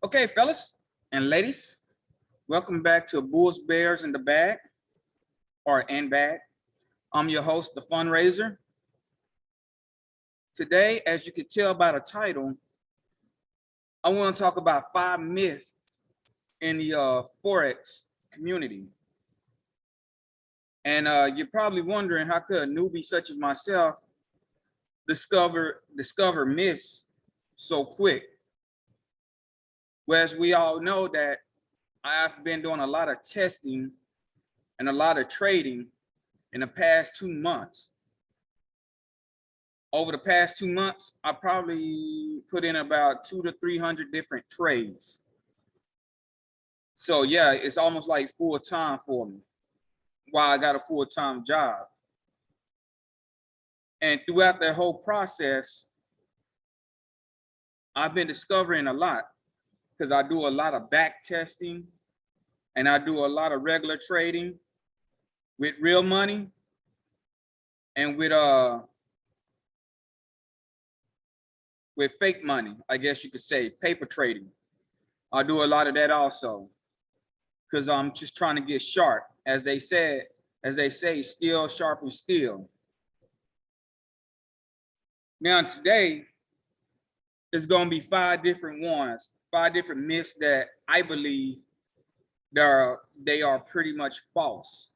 Okay, fellas and ladies, welcome back to Bulls, Bears in the Bag, and Bag. I'm your host, the Fundraiser. Today, as you can tell by the title, I want to talk about 5 myths in the Forex community. And you're probably wondering, how could a newbie such as myself discover myths so quick? Well, as we all know that I've been doing a lot of testing and a lot of trading in the past 2 months. Over the past 2 months, I probably put in about 200 to 300 different trades. So yeah, it's almost like full time for me while I got a full-time job. And throughout that whole process, I've been discovering a lot because I do a lot of back testing and I do a lot of regular trading with real money and with fake money, I guess you could say, paper trading. I do a lot of that also because I'm just trying to get sharp. As they say, steel sharpens steel. Now today is going to be 5 different ones, 5 different myths that I believe they are pretty much false.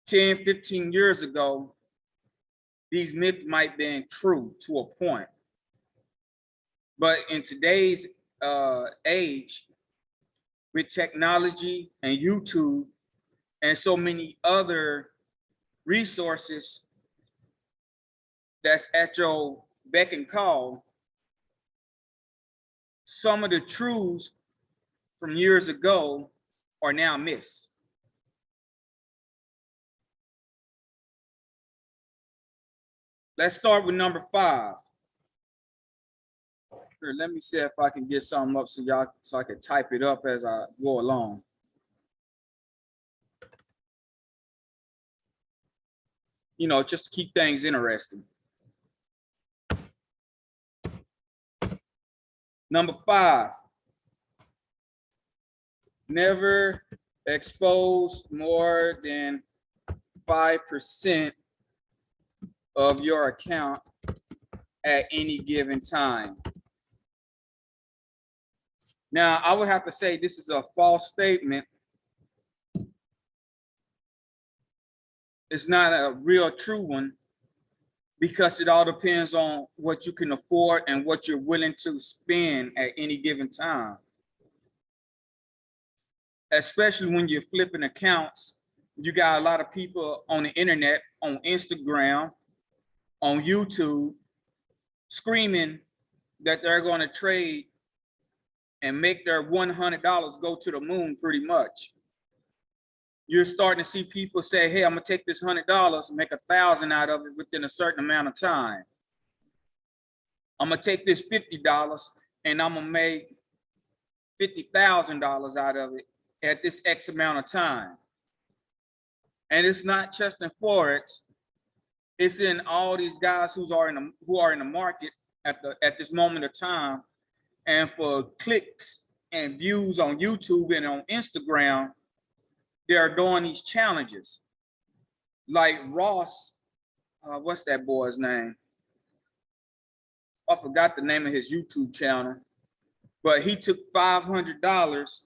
10, 15 years ago, these myths might have been true to a point. But in today's age, with technology and YouTube and so many other resources that's at your beck and call, some of the truths from years ago are now myths. Let's start with number 5. Here, let me see if I can get something up so I can type it up as I go along. You know, just to keep things interesting. Number 5, never expose more than 5% of your account at any given time. Now, I would have to say this is a false statement. It's not a real true one because it all depends on what you can afford and what you're willing to spend at any given time. Especially when you're flipping accounts, you got a lot of people on the internet, on Instagram, on YouTube, screaming that they're going to trade and make their $100 go to the moon pretty much. You're starting to see people say, hey, I'm gonna take this $100 and make 1,000 out of it within a certain amount of time. I'm gonna take this $50 and I'm gonna make $50,000 out of it at this X amount of time. And it's not just in Forex, it's in all these guys who are in the market at this moment of time. And for clicks and views on YouTube and on Instagram, they are doing these challenges. Like Ross, what's that boy's name? I forgot the name of his YouTube channel, but he took $500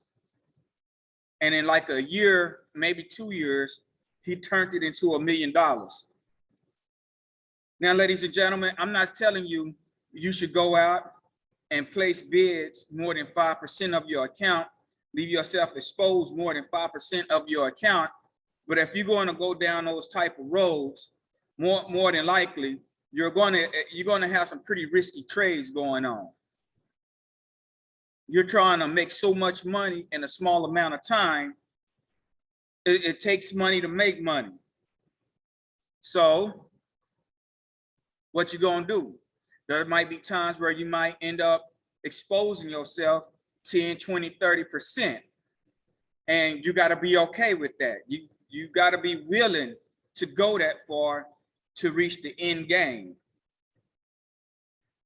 and in like a year, maybe 2 years, he turned it into $1 million. Now, ladies and gentlemen, I'm not telling you you should go out and place bids more than 5% of your account, leave yourself exposed more than 5% of your account. But if you're going to go down those type of roads, more than likely, you're going to have some pretty risky trades going on. You're trying to make so much money in a small amount of time. It takes money to make money. So what you going to do? There might be times where you might end up exposing yourself 10, 20, 30%. And you got to be okay with that. You got to be willing to go that far to reach the end game.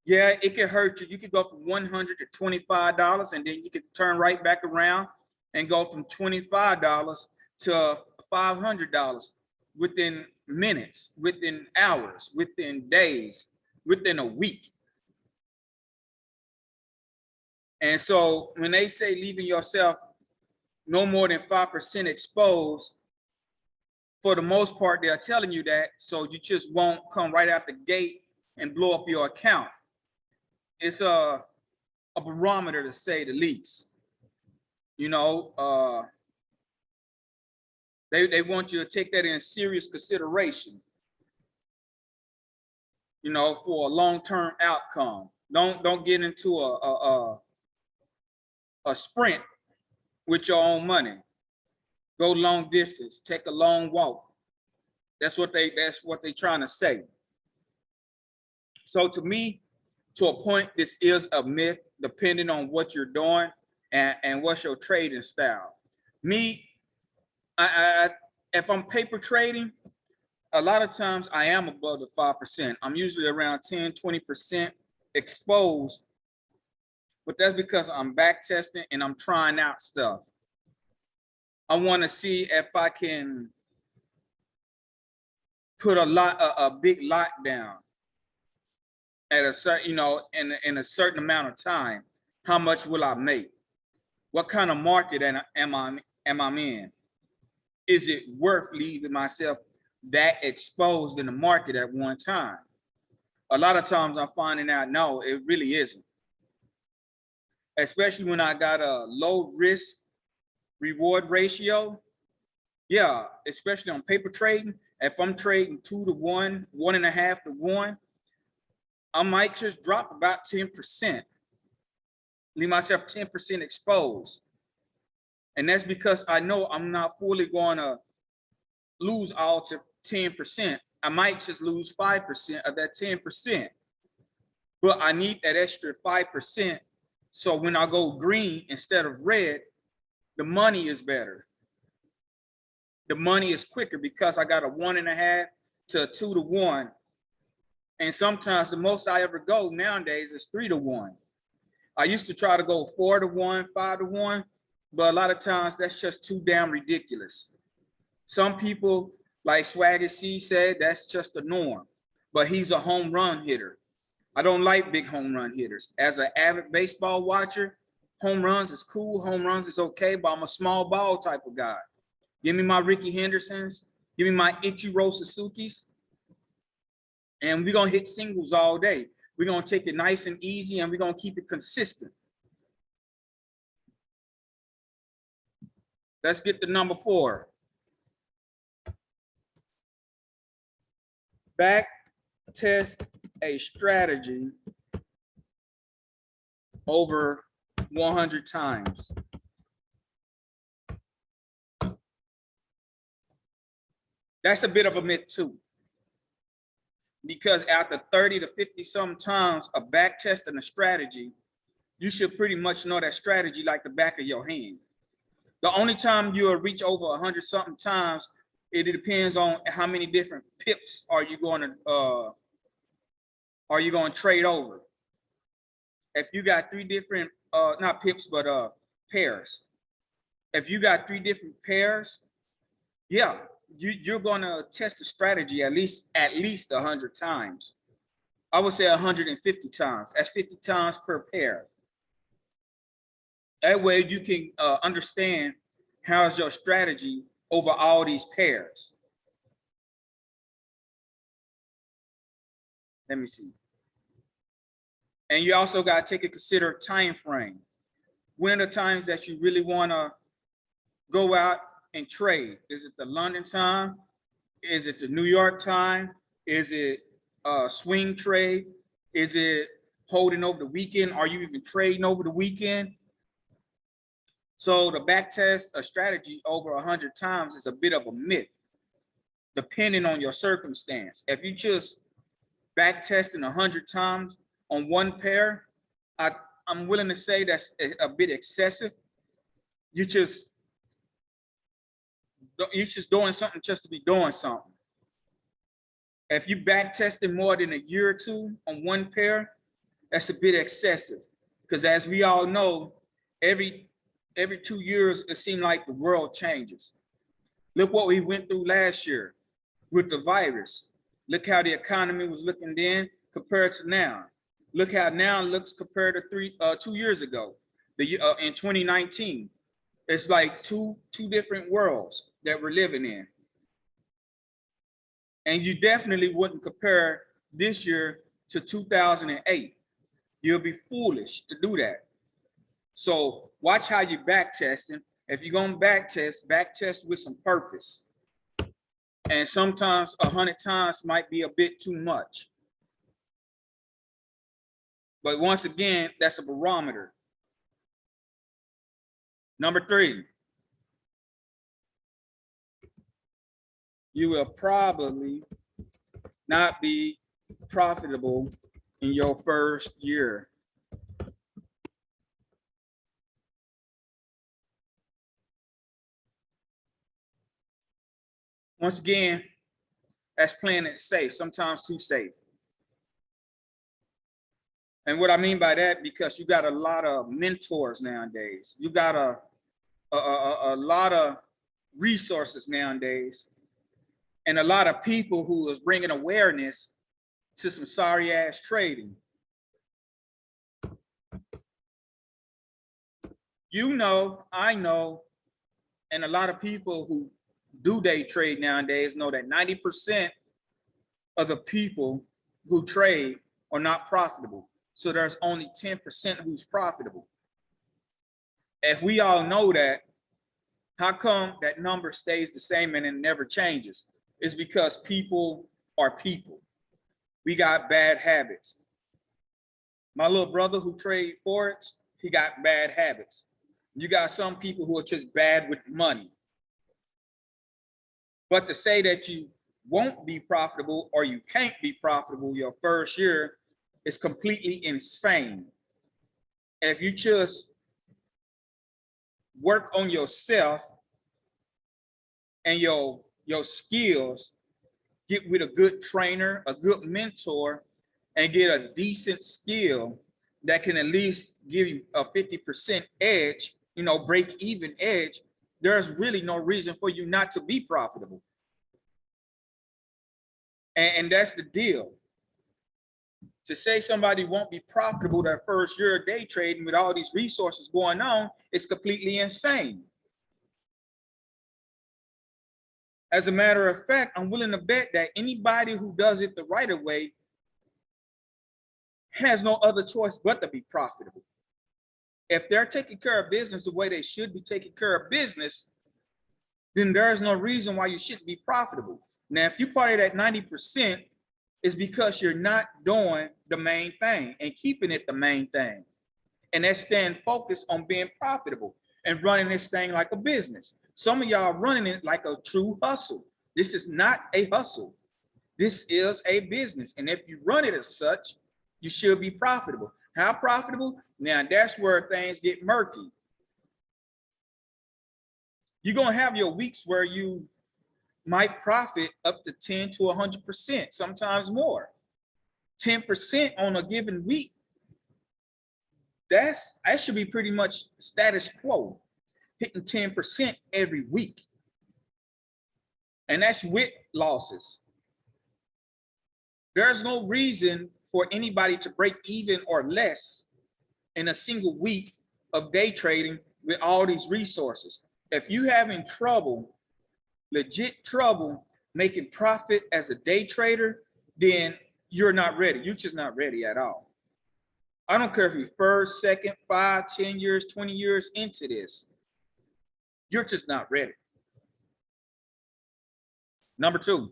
Yeah, it could hurt you. You could go from $100 to $25, and then you could turn right back around and go from $25 to $500 within minutes, within hours, within days, within a week. And so when they say leaving yourself no more than 5% exposed, for the most part, they're telling you that so you just won't come right out the gate and blow up your account. It's a barometer, to say the least. You know, they want you to take that in serious consideration, you know, for a long-term outcome. Don't get into a sprint with your own money. Go long distance, take a long walk. That's what they trying to say. So to me, to a point, this is a myth, depending on what you're doing and what's your trading style. Me, if I'm paper trading, a lot of times I am above the 5%. I'm usually around 10, 20% exposed, but that's because I'm back testing and I'm trying out stuff. I want to see if I can put a big lot down at a certain, you know, in a certain amount of time. How much will I make? What kind of market am I in? Is it worth leaving myself that exposed in the market at one time? A lot of times I'm finding out, no, it really isn't. Especially when I got a low risk reward ratio. Yeah, especially on paper trading. If I'm trading 2 to 1, 1.5 to 1, I might just drop about 10%, leave myself 10% exposed. And that's because I know I'm not fully going to lose all to 10%. I might just lose 5% of that 10%. But I need that extra 5%. So when I go green instead of red, the money is better. The money is quicker because I got a 1.5 to a 2 to 1. And sometimes the most I ever go nowadays is 3 to 1. I used to try to go 4 to 1, 5 to 1, but a lot of times that's just too damn ridiculous. Some people, like Swagger C said, that's just the norm, but he's a home run hitter. I don't like big home run hitters. As an avid baseball watcher, home runs is cool, home runs is okay, but I'm a small ball type of guy. Give me my Ricky Hendersons, give me my Ichiro Suzuki's, and we're gonna hit singles all day. We're gonna take it nice and easy, and we're gonna keep it consistent. Let's get to number 4. Back test a strategy over 100 times. That's a bit of a myth too, because after 30 to 50 some times of back testing a strategy, you should pretty much know that strategy like the back of your hand. The only time you'll reach over 100 something times, it depends on how many different pips are you going to trade over. If you got 3 different not pips but pairs, if you got 3 different pairs, yeah, you're going to test the strategy at least 100 times. I would say 150 times. That's 50 times per pair. That way you can understand how's your strategy over all these pairs. Let me see. And you also got to take a consider time frame. When are the times that you really want to go out and trade? Is it the London time? Is it the New York time? Is it swing trade? Is it holding over the weekend? Are you even trading over the weekend? So the back test a strategy over 100 times is a bit of a myth, depending on your circumstance. If you just back testing 100 times on one pair, I'm willing to say that's a bit excessive. You're just doing something just to be doing something. If you back testing more than a year or two on one pair, That's a bit excessive, because as we all know, every 2 years, it seems like the world changes. Look what we went through last year with the virus. Look how the economy was looking then compared to now. Look how now it looks compared to 2 years ago, in 2019. It's like two different worlds that we're living in. And you definitely wouldn't compare this year to 2008. You'll be foolish to do that. So watch how you back testing. If you're gonna back test with some purpose. And sometimes 100 times might be a bit too much. But once again, that's a barometer. Number 3, you will probably not be profitable in your first year. Once again, that's playing it safe, sometimes too safe. And what I mean by that, because you got a lot of mentors nowadays. You got a lot of resources nowadays, and a lot of people who is bringing awareness to some sorry ass trading. You know, I know, and a lot of people who do day trade nowadays know that 90% of the people who trade are not profitable. So there's only 10% who's profitable. If we all know that, how come that number stays the same and it never changes? It's because people are people. We got bad habits. My little brother who trade Forex, he got bad habits. You got some people who are just bad with money. But to say that you won't be profitable or you can't be profitable your first year is completely insane. If you just work on yourself and your skills, get with a good trainer, a good mentor, and get a decent skill that can at least give you a 50% edge, break even edge, there's really no reason for you not to be profitable. And that's the deal. To say somebody won't be profitable their first year of day trading with all these resources going on is completely insane. As a matter of fact, I'm willing to bet that anybody who does it the right way has no other choice but to be profitable. If they're taking care of business the way they should be taking care of business, then there's no reason why you shouldn't be profitable. Now, if you part of that 90%, it's because you're not doing the main thing and keeping it the main thing. And that's staying focused on being profitable and running this thing like a business. Some of y'all are running it like a true hustle. This is not a hustle. This is a business. And if you run it as such, you should be profitable. How profitable? Now, that's where things get murky. You're going to have your weeks where you might profit up to 10 to 100%, sometimes more. 10% on a given week. That should be pretty much status quo, hitting 10% every week. And that's with losses. There's no reason for anybody to break even or less in a single week of day trading with all these resources. If you're having trouble, legit trouble, making profit as a day trader, then you're not ready. You're just not ready at all. I don't care if you're first, second, 5, 10 years, 20 years into this. You're just not ready. Number 2.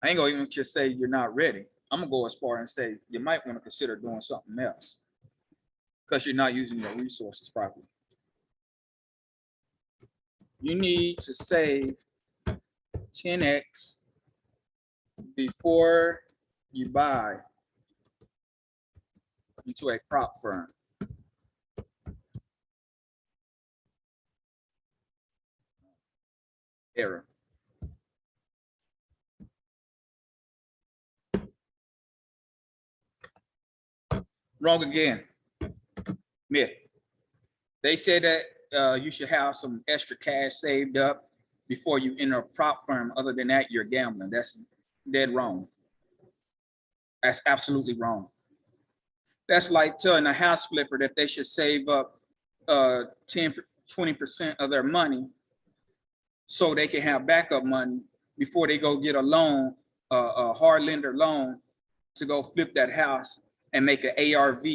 I ain't gonna even just say you're not ready. I'm gonna go as far and say you might want to consider doing something else because you're not using your resources properly. You need to save 10x before you buy into a prop firm. Error. Wrong again. Myth. They said that you should have some extra cash saved up before you enter a prop firm. Other than that, you're gambling. That's dead wrong. That's absolutely wrong. That's like telling a house flipper that they should save up 10-20% of their money so they can have backup money before they go get a loan, a hard lender loan, to go flip that house and make an ARV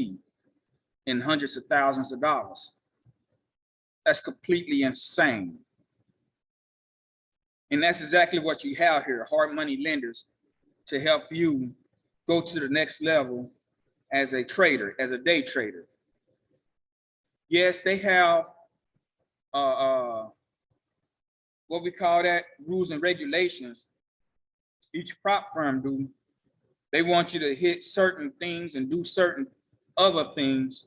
in hundreds of thousands of dollars. That's completely insane. And that's exactly what you have here, hard money lenders, to help you go to the next level as a trader, as a day trader. Yes, they have what we call that, rules and regulations. Each prop firm do. They want you to hit certain things and do certain other things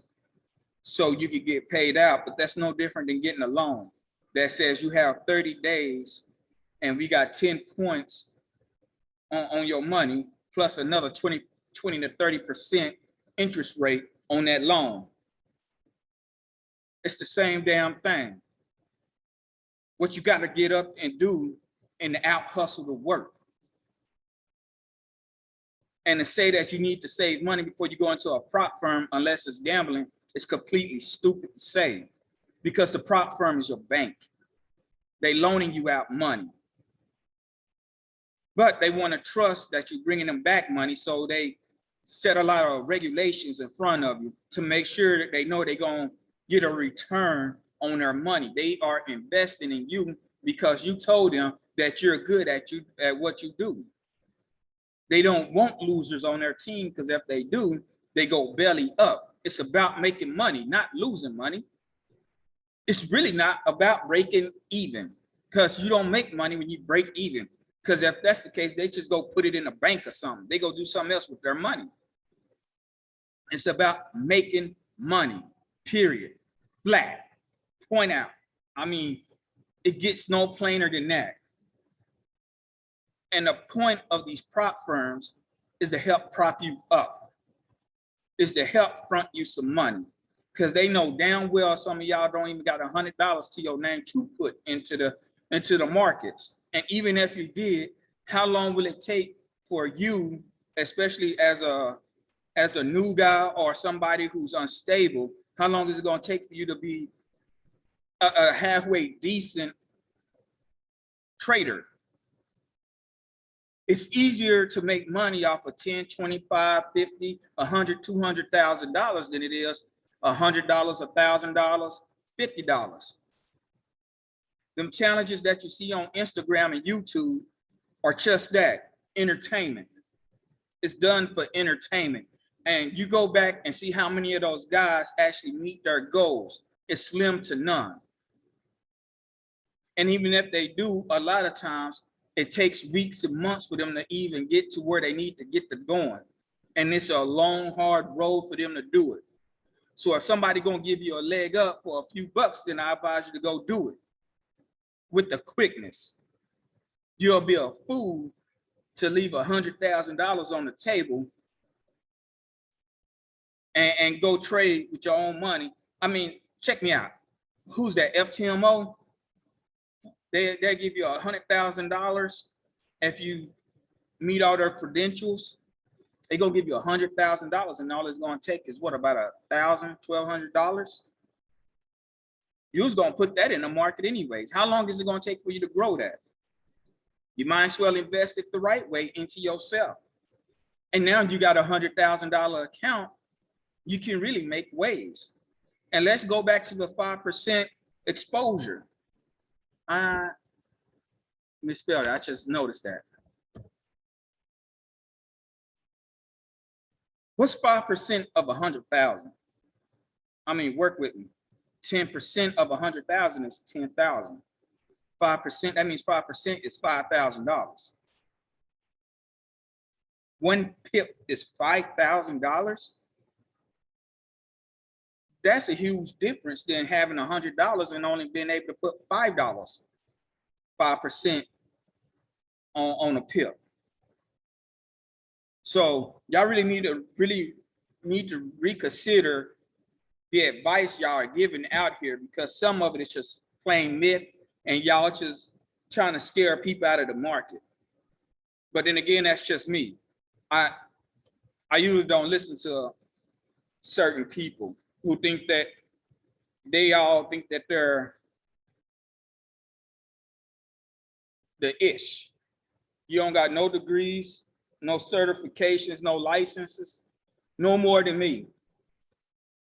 so you can get paid out, but that's no different than getting a loan that says you have 30 days and we got 10 points on your money plus another 20 to 30% interest rate on that loan. It's the same damn thing. What you got to get up and do and out hustle to work. And to say that you need to save money before you go into a prop firm, unless it's gambling, is completely stupid to say, because the prop firm is your bank. They loaning you out money. But they want to trust that you're bringing them back money, so they set a lot of regulations in front of you to make sure that they know they're going to get a return on their money. They are investing in you because you told them that you're good at what you do. They don't want losers on their team, because if they do, they go belly up. It's about making money, not losing money. It's really not about breaking even, because you don't make money when you break even. Because if that's the case, they just go put it in a bank or something. They go do something else with their money. It's about making money, period. Flat, point out. I mean, it gets no plainer than that. And the point of these prop firms is to help prop you up, is to help front you some money, because they know damn well some of y'all don't even got $100 to your name to put into the markets. And even if you did, how long will it take for you, especially as a new guy or somebody who's unstable, how long is it going to take for you to be a halfway decent trader? It's easier to make money off of 10, 25, 50, 100, $200,000 than it is $100, $1,000, $50. Them challenges that you see on Instagram and YouTube are just that, entertainment. It's done for entertainment. And you go back and see how many of those guys actually meet their goals. It's slim to none. And even if they do, a lot of times it takes weeks and months for them to even get to where they need to get to going. And it's a long, hard road for them to do it. So if somebody gonna give you a leg up for a few bucks, then I advise you to go do it with the quickness. You'll be a fool to leave $100,000 on the table and go trade with your own money. I mean, check me out. Who's that, FTMO? They give you $100,000 if you meet all their credentials. They gonna give you $100,000, and all it's gonna take is what, about $1,000, $1,200? You was gonna put that in the market anyways. How long is it gonna take for you to grow that? You might as well invest it the right way into yourself. And now you got a $100,000 account, you can really make waves. And let's go back to the 5% exposure. Misspelled it, I just noticed that. What's 5% of 100,000? I mean, work with me. 10% of 100,000 is 10,000. 5%, that means 5% is $5,000. One pip is $5,000. That's a huge difference than having $100 and only being able to put $5, 5% on a pip. So y'all really need to really need to reconsider the advice y'all are giving out here, because some of it is just plain myth and y'all just trying to scare people out of the market. But then again, that's just me. I usually don't listen to certain people who think that they all think that they're the ish. You don't got no degrees, no certifications, no licenses, no more than me.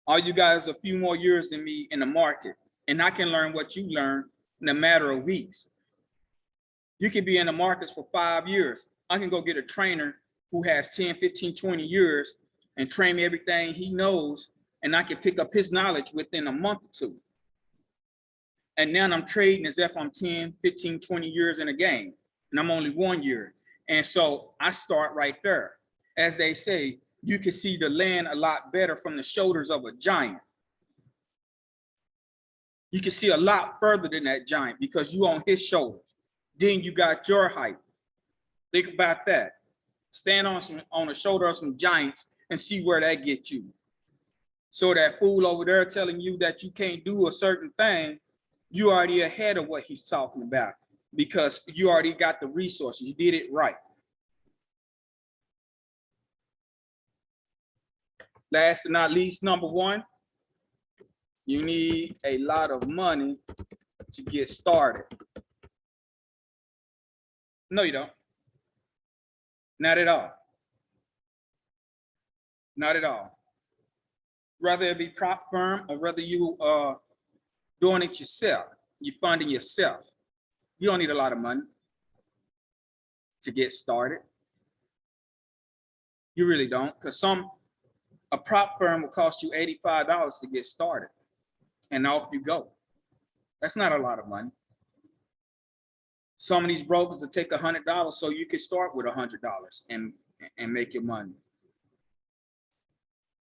All you guys a few more years than me in the market, and I can learn what you learn in a matter of weeks. You could be in the markets for 5 years. I can go get a trainer who has 10, 15, 20 years and train me everything he knows, and I can pick up his knowledge within a month or two. And now I'm trading as if I'm 10, 15, 20 years in a game, and I'm only 1 year. And so I start right there. As they say, you can see the land a lot better from the shoulders of a giant. You can see a lot further than that giant because you on his shoulders. Then you got your height. Think about that. Stand on the shoulder of some giants and see where that gets you. So that fool over there telling you that you can't do a certain thing, you already ahead of what he's talking about because you already got the resources. You did it right. Last but not least, number one, you need a lot of money to get started. No, you don't. Not at all. Not at all. Whether it be prop firm or whether you doing it yourself, you're funding yourself. You don't need a lot of money to get started. You really don't, because a prop firm will cost you $85 to get started, and off you go. That's not a lot of money. Some of these brokers will take $100 so you can start with $100 and make your money.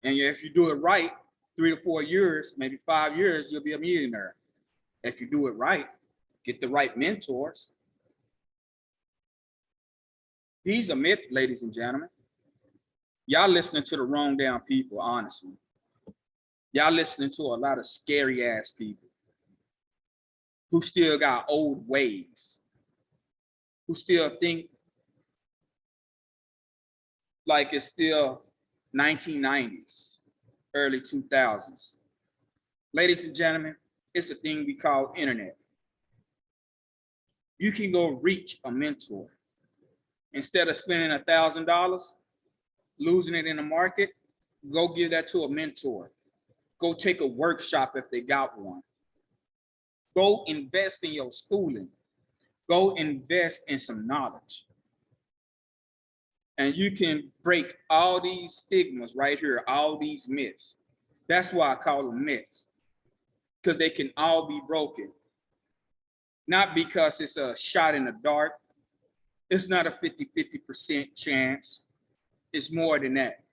And if you do it right, 3 to 4 years, maybe 5 years, you'll be a millionaire. If you do it right, get the right mentors. These are myths, ladies and gentlemen. Y'all listening to the wrong damn people, honestly. Y'all listening to a lot of scary ass people who still got old ways, who still think like it's still 1990s, early 2000s. Ladies and gentlemen, it's a thing we call internet. You can go reach a mentor. Instead of spending $1,000, losing it in the market, go give that to a mentor. Go take a workshop if they got one. Go invest in your schooling. Go invest in some knowledge. And you can break all these stigmas right here, all these myths. That's why I call them myths, because they can all be broken. Not because it's a shot in the dark. It's not a 50-50% chance. It's more than that.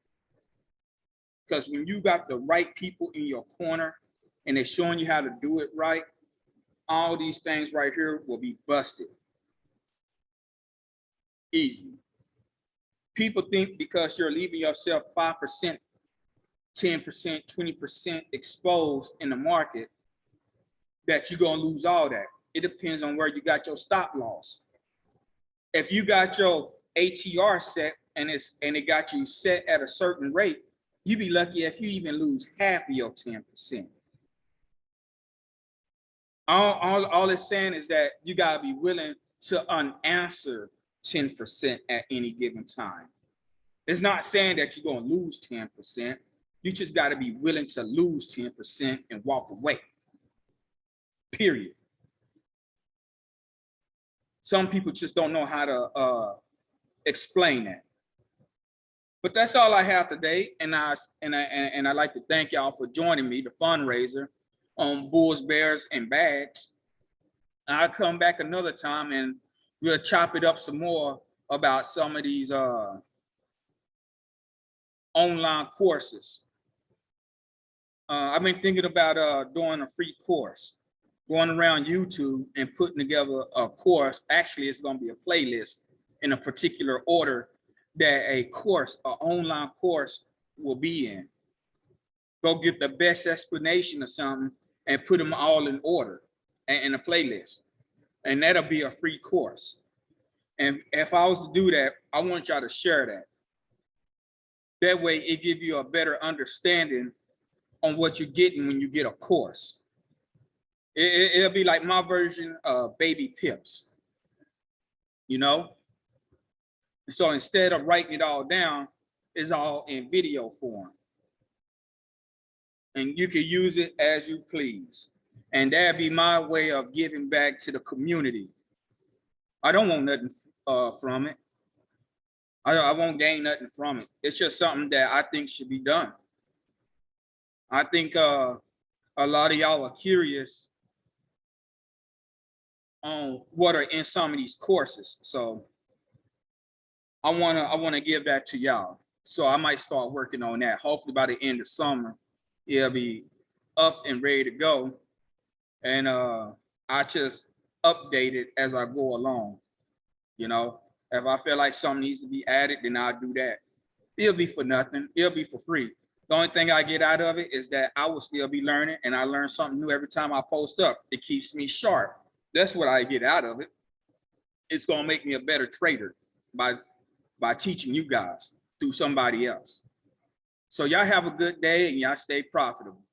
Because when you got the right people in your corner and they're showing you how to do it right, all these things right here will be busted. Easy. People think because you're leaving yourself 5%, 10%, 20% exposed in the market that you're going to lose all that. It depends on where you got your stop loss. If you got your ATR set and it got you set at a certain rate, you'd be lucky if you even lose half of your 10%. All it's saying is that you gotta be willing to unanswer 10% at any given time. It's not saying that you're gonna lose 10%. You just gotta be willing to lose 10% and walk away. Period. Some people just don't know how to explain that. But that's all I have today, and I'd like to thank y'all for joining me, the fundraiser on Bulls, Bears, and Bags. I'll come back another time and we'll chop it up some more about some of these online courses. I've been thinking about doing a free course, going around YouTube and putting together a course. Actually, it's going to be a playlist in a particular order that an online course will be in. go get the best explanation of something and put them all in order and in a playlist. And that'll be a free course. And if I was to do that, I want y'all to share that. That way it gives you a better understanding on what you're getting when you get a course. It'll be like my version of Baby Pips, you know? So instead of writing it all down, it's all in video form. And you can use it as you please. And that'd be my way of giving back to the community. I don't want nothing from it. I won't gain nothing from it. It's just something that I think should be done. I think a lot of y'all are curious on what are in some of these courses. So I wanna give that to y'all. So I might start working on that. Hopefully by the end of summer, it'll be up and ready to go. And I just update it as I go along. You know, if I feel like something needs to be added, then I'll do that. It'll be for nothing. It'll be for free. The only thing I get out of it is that I will still be learning, and I learn something new every time I post up. It keeps me sharp. That's what I get out of it. It's gonna make me a better trader by teaching you guys through somebody else. So y'all have a good day and y'all stay profitable.